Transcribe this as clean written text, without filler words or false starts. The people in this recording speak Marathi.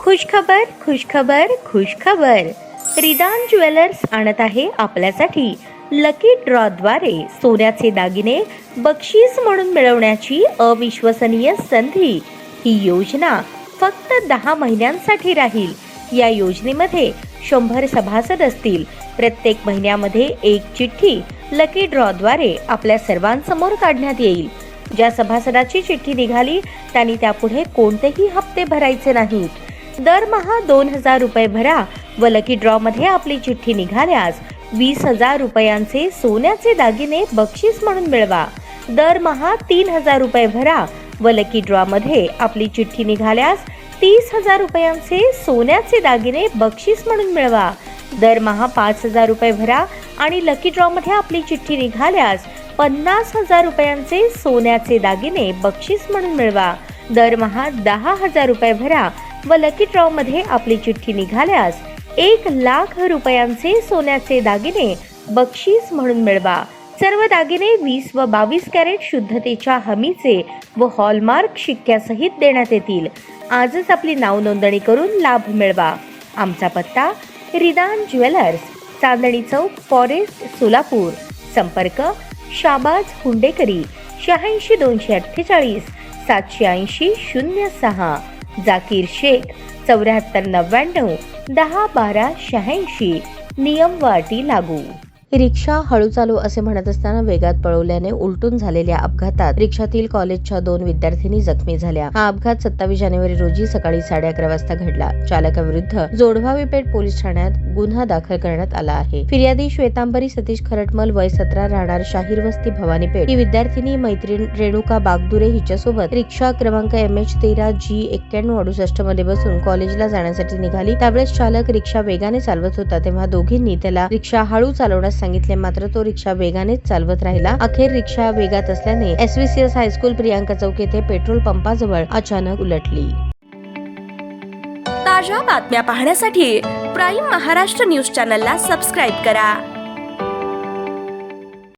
खुशखबर खुशखबर खुशखबर. रिदान ज्वेलर्स आणत आहे आपल्यासाठी लकी ड्रॉद्वारे सोन्याचे दागिने बक्षीस म्हणून मिळवण्याची अविश्वसनीय संधी. ही योजना फक्त 10 महिन्यांसाठी राहील. या योजनेमध्ये 100 सभासद असतील. प्रत्येक महिन्यामध्ये एक चिठ्ठी लकी ड्रॉद्वारे आपल्या सर्वांसमोर काढण्यात येईल. ज्या सभासदाची चिठ्ठी निघाली त्यांनी त्यापुढे कोणतेही हप्ते भरायचे नाहीत. दरमहा 2000 रुपये भरा व लकी ड्रॉ मध्ये आपली चिठ्ठी निघाल्यास 20,000 रुपयांचे सोन्याचे दागिने बक्षीस म्हणून मिळवा. दरमहा 3000 रुपये भरा व लकी ड्रॉ मध्ये आपली चिठ्ठी निघाल्यास 30,000 रुपयांचे सोन्याचे दागिने बक्षीस म्हणून मिळवा. दरमहा 5,000 रुपये भरा आणि लकी ड्रॉ मध्ये आपली चिठ्ठी निघाल्यास 50,000 रुपयांचे सोन्याचे दागिने बक्षीस म्हणून मिळवा. दरमहा 10,000 रुपये भरा व लकी ड्रॉ मध्ये आपली चिठ्ठी निघाल्यास 1,00,000 रुपयांचे सोन्याचे दागिने बक्षीस म्हणून मिळवा. सर्व दागिने 20 व 22 कॅरेट शुद्धतेच्या हमीचे व हॉलमार्क शिक्क्यासहित देण्यात येतील. आजच आपली नाव नोंदणी करून लाभ मिळवा. आमचा पत्ता रिदान ज्वेलर्स, चांदणी चौक, फॉरेस्ट, सोलापूर. संपर्क शाबाज हुंडेकरी 86 248 780 06. जाकीर शेख 74 99 10 12 86. नियम व अटी लागू. रिक्षा हळू चालू असे म्हणत असताना वेगात पळवल्याने उलटून झालेल्या अपघातात रिक्षातील कॉलेजच्या 2 विद्यार्थिनी जखमी झाल्या. हा अपघात 27 जानेवारी रोजी सकाळी 11:30 वाजता घडला. चालकाविरुद्ध जोडभावी पेठ पोलीस ठाण्यात गुन्हा दाखल करण्यात आला आहे. फिर्यादी श्वेतांबरी सतीश खरटमल, वय 17, राहणार शाहीर वस्ती, भवानीपेठ. ही विद्यार्थिनी मैत्रीण रेणुका बागदुरे हिच्यासोबत रिक्षा क्रमांक MH13G9168 मध्ये बसून कॉलेजला जाण्यासाठी निघाली. त्यावेळेस चालक रिक्षा वेगाने चालवत होता तेव्हा दोघींनी त्याला रिक्षा हळू चालवण्यास सांगितले, मात्र तो रिक्षा वेगानेच चालवत राहिला. अखेर रिक्षा वेगात असल्याने SVCS हायस्कूल प्रियांका चौक येथे पेट्रोल पंपाजवळ अचानक उलटली. ताज्या बातम्या पाहण्यासाठी प्राईम महाराष्ट्र न्यूज चॅनलला सबस्क्राईब करा.